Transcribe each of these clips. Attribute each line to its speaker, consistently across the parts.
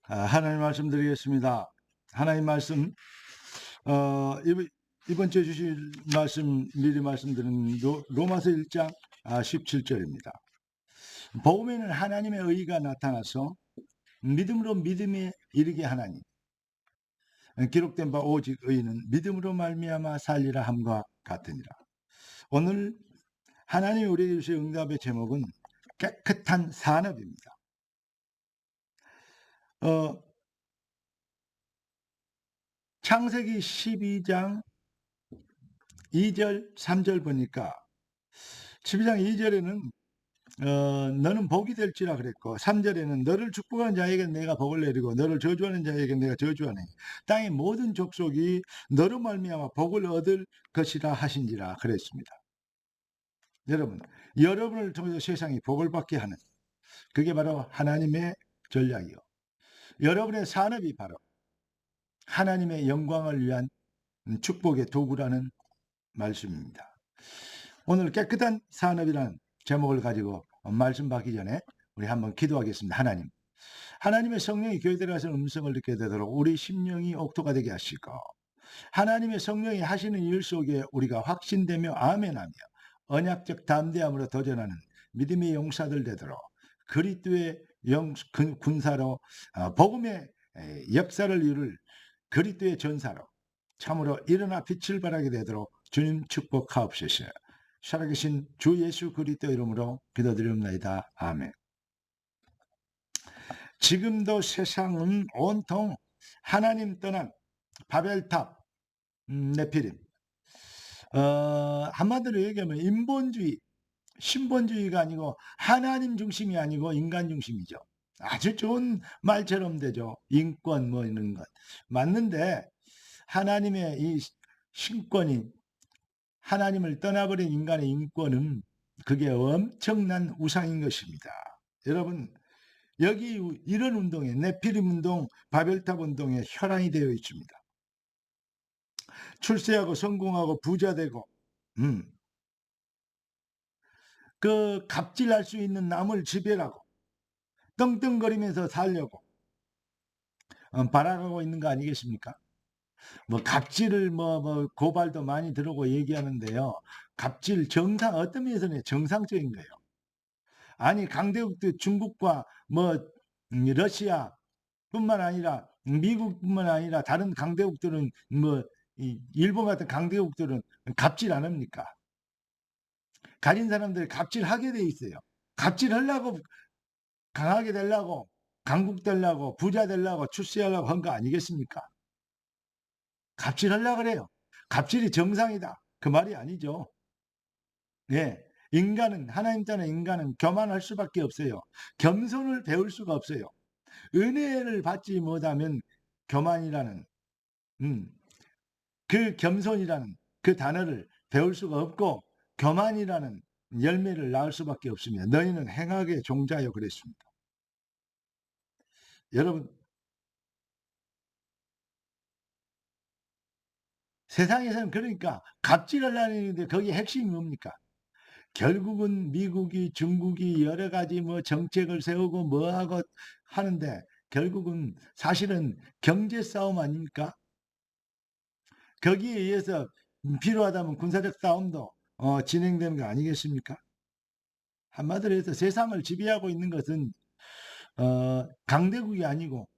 Speaker 1: 하나님 말씀 드리겠습니다. 하나님 말씀, 이번 주에 주실 말씀, 미리 말씀드린 로마서 1장 17절입니다. 복음에는 하나님의 의가 나타나서 믿음으로 믿음에 이르게 하나니, 기록된 바 오직 의는 믿음으로 말미암아 살리라 함과 같으니라. 오늘 하나님이 우리에게 주신 응답의 제목은 깨끗한 산업입니다. 창세기 12장 2절, 3절 보니까 12장 2절에는 너는 복이 될지라 그랬고 3절에는 너를 축복하는 자에게 내가 복을 내리고 너를 저주하는 자에게 내가 저주하네. 땅의 모든 족속이 너로 말미암아 복을 얻을 것이라 하신지라 그랬습니다. 여러분, 여러분을 통해서 세상이 복을 받게 하는 그게 바로 하나님의 전략이요. 여러분의 산업이 바로 하나님의 영광을 위한 축복의 도구라는 말씀입니다. 오늘 깨끗한 산업이라는 제목을 가지고 말씀 받기 전에 우리 한번 기도하겠습니다. 하나님의 성령이 교회들에 가서 음성을 듣게 되도록 우리 심령이 옥토가 되게 하시고 하나님의 성령이 하시는 일 속에 우리가 확신되며 아멘하며 언약적 담대함으로 도전하는 믿음의 용사들 되도록 그리스도의 군사로 복음의 역사를 이룰 그리스도의 전사로 참으로 일어나 빛을 발하게 되도록 주님 축복하옵소서. 살아계신 주 예수 그리스도 이름으로 기도드립니다. 아멘. 지금도 세상은 온통 하나님 떠난 바벨탑, 네피림. 한마디로 얘기하면 인본주의, 신본주의가 아니고 하나님 중심이 아니고 인간 중심이죠. 아주 좋은 말처럼 되죠. 인권 뭐 이런 것. 맞는데 하나님의 이 신권이 하나님을 떠나버린 인간의 인권은 그게 엄청난 우상인 것입니다. 여러분, 여기 이런 운동에 네피림 운동, 바벨탑 운동에 혈안이 되어 있습니다. 출세하고 성공하고 부자 되고 그 갑질할 수 있는 남을 지배하고 떵떵거리면서 살려고 바라가고 있는 거 아니겠습니까? 뭐 갑질을 뭐 고발도 많이 들어오고 얘기하는데요. 갑질 어떤 면에서는 정상적인 거예요. 아니 강대국들 중국과 뭐 러시아뿐만 아니라 미국뿐만 아니라 다른 강대국들은 뭐 일본 같은 강대국들은 갑질 안 합니까? 가진 사람들이 갑질하게 돼 있어요. 갑질하려고 강하게 되려고 강국 되려고 부자 되려고 출세하려고 한 거 아니겠습니까? 갑질하려고 그래요. 갑질이 정상이다. 그 말이 아니죠. 예. 인간은 하나님 따는 인간은 교만할 수밖에 없어요. 겸손을 배울 수가 없어요. 은혜를 받지 못하면 교만이라는 그 겸손이라는 그 단어를 배울 수가 없고 교만이라는 열매를 낳을 수밖에 없습니다. 너희는 행악의 종자여 그랬습니다. 여러분 세상에서는 그러니까 갑질하려는데 거기에 핵심이 뭡니까? 결국은 미국이 중국이 여러 가지 뭐 정책을 세우고 뭐하고 하는데 결국은 사실은 경제 싸움 아닙니까? 거기에 의해서 필요하다면 군사적 싸움도 진행되는 거 아니겠습니까? 한마디로 해서 세상을 지배하고 있는 것은 강대국이 아니고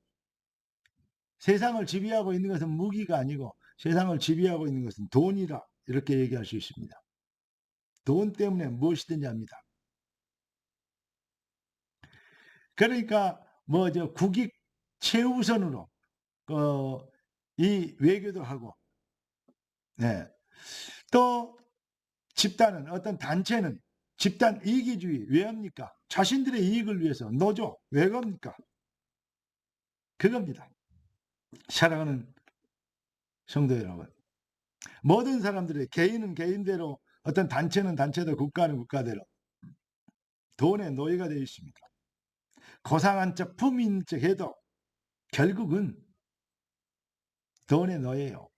Speaker 1: 세상을 지배하고 있는 것은 무기가 아니고 세상을 지배하고 있는 것은 돈이라 이렇게 얘기할 수 있습니다. 돈 때문에 무엇이든지 합니다. 그러니까 뭐 저 국익 최우선으로 이 외교도 하고 네. 또 집단은 어떤 단체는 집단 이기주의 왜 합니까? 자신들의 이익을 위해서 노조 왜 겁니까? 그겁니다. 사랑하는 성도 여러분, 모든 사람들의 개인은 개인대로 어떤 단체는 단체대로 국가는 국가대로 돈의 노예가 되어 있습니다. 고상한 척 품인 척 해도 결국은 돈의 노예요.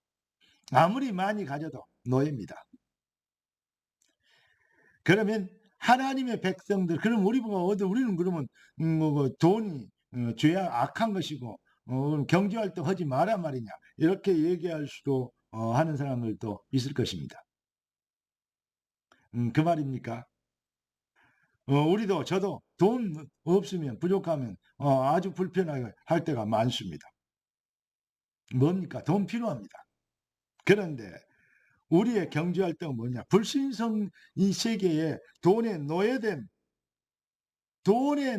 Speaker 1: 아무리 많이 가져도 노예입니다. 그러면 하나님의 백성들 그럼 우리는 그러면 돈이 죄악 악한 것이고 경제활동 하지 마라 말이냐 이렇게 얘기할 수도 하는 사람들도 있을 것입니다. 그 말입니까? 우리도 저도 돈 없으면 부족하면 아주 불편하게 할 때가 많습니다. 뭡니까? 돈 필요합니다. 그런데 우리의 경제활동은 뭐냐? 불신성 이 세계에 돈의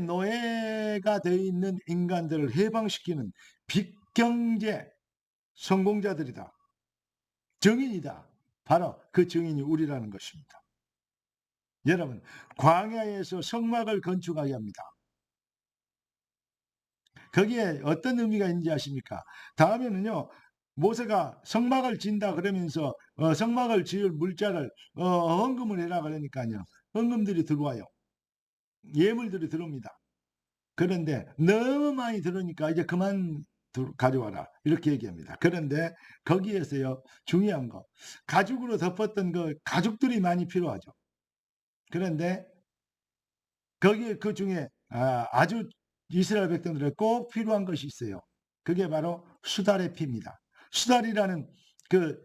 Speaker 1: 노예가 되어 있는 인간들을 해방시키는 빅경제 성공자들이다. 증인이다. 바로 그 증인이 우리라는 것입니다. 여러분, 광야에서 성막을 건축하게 합니다. 거기에 어떤 의미가 있는지 아십니까? 다음에는요, 모세가 성막을 진다 그러면서 성막을 지을 물자를 헌금을 해라 그러니까요. 헌금들이 들어와요. 예물들이 들어옵니다. 그런데 너무 많이 들어오니까 이제 그만 가져와라 이렇게 얘기합니다. 그런데 거기에서요 중요한 거 가죽으로 덮었던 그 가죽들이 많이 필요하죠. 그런데 거기에 그 중에 아주 이스라엘 백성들에 꼭 필요한 것이 있어요. 그게 바로 수달의 피입니다. 수달이라는 그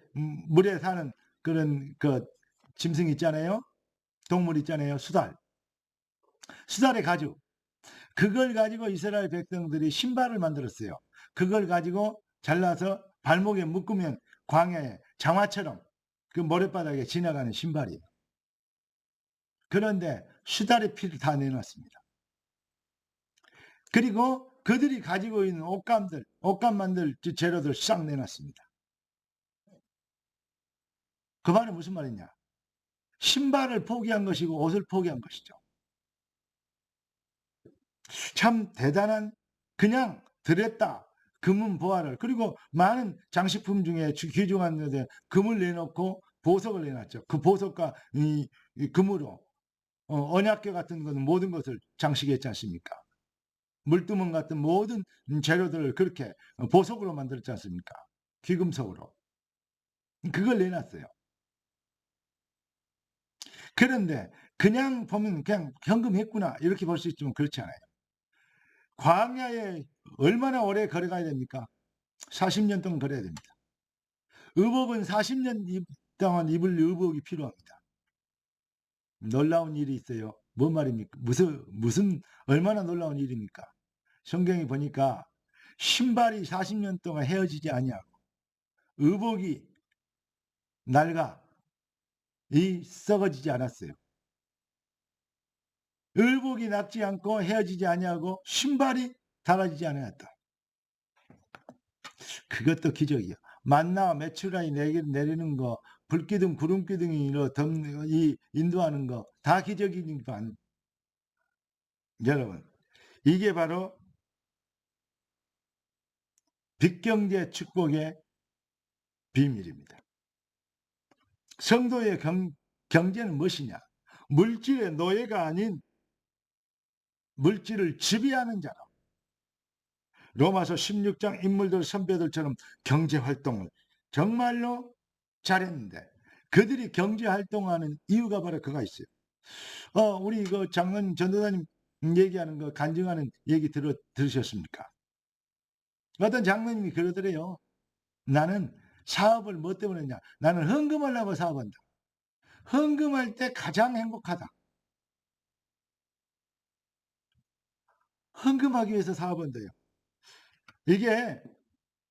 Speaker 1: 물에 사는 그런 그 짐승 있잖아요. 동물 있잖아요. 수달의 가죽. 그걸 가지고 이스라엘 백성들이 신발을 만들었어요. 그걸 가지고 잘라서 발목에 묶으면 광야에 장화처럼 그 모래바닥에 지나가는 신발이에요. 그런데 수달의 피를 다 내놨습니다. 그리고 그들이 가지고 있는 옷감 만들 재료들 싹 내놨습니다. 그 말은 무슨 말이냐? 신발을 포기한 것이고 옷을 포기한 것이죠. 참 대단한 그냥 드렸다. 금은 보화를 그리고 많은 장식품 중에 귀중한 것에 금을 내놓고 보석을 내놨죠. 그 보석과 이 금으로 언약궤 같은 것은 모든 것을 장식했지 않습니까? 물두멍 같은 모든 재료들을 그렇게 보석으로 만들었지 않습니까? 귀금속으로. 그걸 내놨어요. 그런데 그냥 보면 그냥 현금했구나 이렇게 볼 수 있지만 그렇지 않아요. 광야에 얼마나 오래 걸어가야 됩니까? 40년 동안 걸어야 됩니다. 의복은 40년 동안 입을 의복이 필요합니다. 놀라운 일이 있어요. 뭔 말입니까? 무슨 얼마나 놀라운 일입니까? 성경에 보니까 신발이 40년 동안 헤어지지 아니하고 의복이 낡아 썩어지지 않았어요. 의복이 낡지 않고 헤어지지 아니하고 신발이 닳아지지 않았다. 그것도 기적이야. 만나와 메추라이 내리는 거, 불기둥, 구름기둥이 인도하는 거 다 기적이니까 여러분 이게 바로 빅경제 축복의 비밀입니다. 성도의 경제는 무엇이냐? 물질의 노예가 아닌 물질을 지배하는 자로 로마서 16장 인물들 선배들처럼 경제활동을 정말로 잘했는데 그들이 경제활동하는 이유가 바로 그가 있어요. 우리 그 장로님 전도사님 얘기하는 거 간증하는 얘기 들으셨습니까? 어떤 장로님이 그러더래요. 나는 사업을 뭐 때문에 했냐? 나는 헌금하려고 사업한다. 헌금할 때 가장 행복하다. 헌금하기 위해서 사업한대요. 이게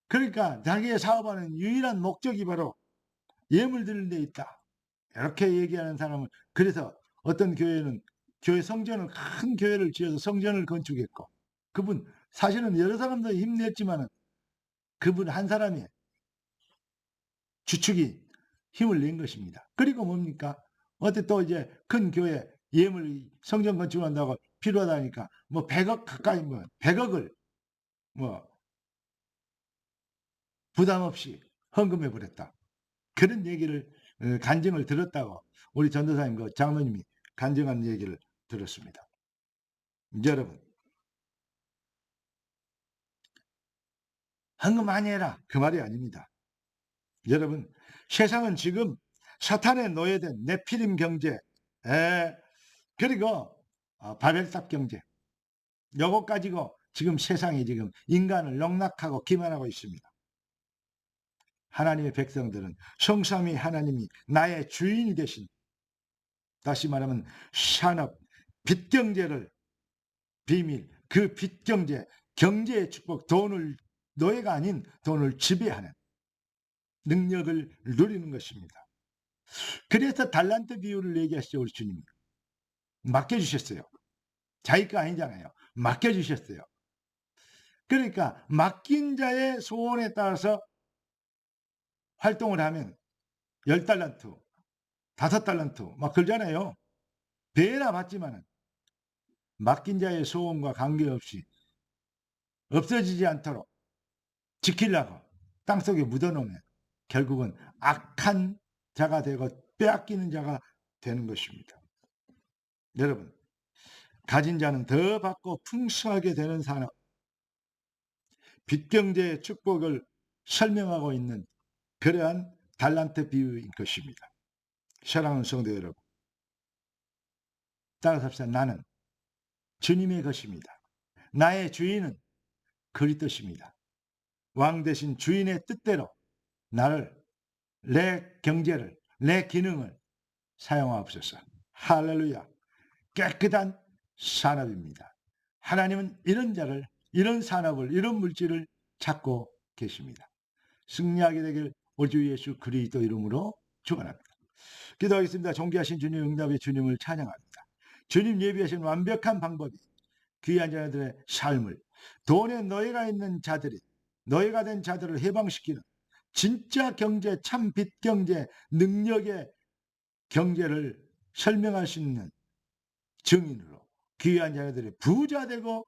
Speaker 1: 그러니까 자기의 사업하는 유일한 목적이 바로 예물 드리는 데 있다. 이렇게 얘기하는 사람은 그래서 어떤 교회는 교회 성전을 큰 교회를 지어서 성전을 건축했고 그분 사실은 여러 사람도 힘냈지만은 그분 한 사람이 주축이 힘을 낸 것입니다. 그리고 뭡니까? 어때 또 이제 큰 교회 예물 성전 건축한다고 필요하다니까 뭐 100억 가까이 뭐 100억을 뭐 부담 없이 헌금해 버렸다. 그런 얘기를 간증을 들었다고 우리 전도사님 그 장로님이 간증한 얘기를 들었습니다. 여러분 헌금 많이 해라 그 말이 아닙니다. 여러분 세상은 지금 사탄에 노예된 네피림 경제 그리고 바벨탑 경제 요거 가지고 지금 세상이 지금 인간을 농락하고 기만하고 있습니다. 하나님의 백성들은 성삼위 하나님이 나의 주인이 되신, 다시 말하면 산업, 빚경제를 비밀, 그 빚경제, 경제의 축복, 돈을, 노예가 아닌 돈을 지배하는 능력을 누리는 것입니다. 그래서 달란트 비유를 얘기하시죠. 우리 주님이 맡겨주셨어요. 자기 거 아니잖아요. 맡겨주셨어요. 그러니까 맡긴 자의 소원에 따라서 활동을 하면 10달란트, 5달란트 막 그러잖아요. 배나 받지만은 맡긴 자의 소원과 관계없이 없어지지 않도록 지키려고 땅속에 묻어놓으면 결국은 악한 자가 되고 빼앗기는 자가 되는 것입니다. 여러분, 가진 자는 더 받고 풍성하게 되는 산업, 빚경제의 축복을 설명하고 있는 그러한 달란트 비유인 것입니다. 사랑하는 성도 여러분, 따라서 나는 주님의 것입니다. 나의 주인은 그리스도십니다. 왕 대신 주인의 뜻대로 나를, 내 경제를, 내 기능을 사용하옵소서. 할렐루야. 깨끗한 산업입니다. 하나님은 이런 자를, 이런 산업을, 이런 물질을 찾고 계십니다. 승리하게 되길 우리 주 예수 그리스도 이름으로 축원합니다. 기도하겠습니다. 존귀하신 주님, 응답의 주님을 찬양합니다. 주님 예비하신 완벽한 방법이 귀한 자들의 삶을, 돈에 노예가 있는 자들이, 노예가 된 자들을 해방시키는 진짜 경제, 참 빚경제, 능력의 경제를 설명할 수 있는 증인으로 귀한 자들이 부자 되고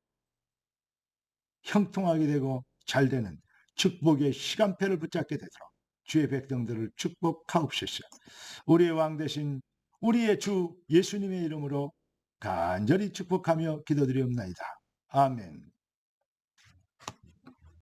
Speaker 1: 형통하게 되고 잘 되는 축복의 시간표를 붙잡게 되도록 주의 백성들을 축복하옵소서. 우리의 왕 대신 우리의 주 예수님의 이름으로 간절히 축복하며 기도드리옵나이다. 아멘.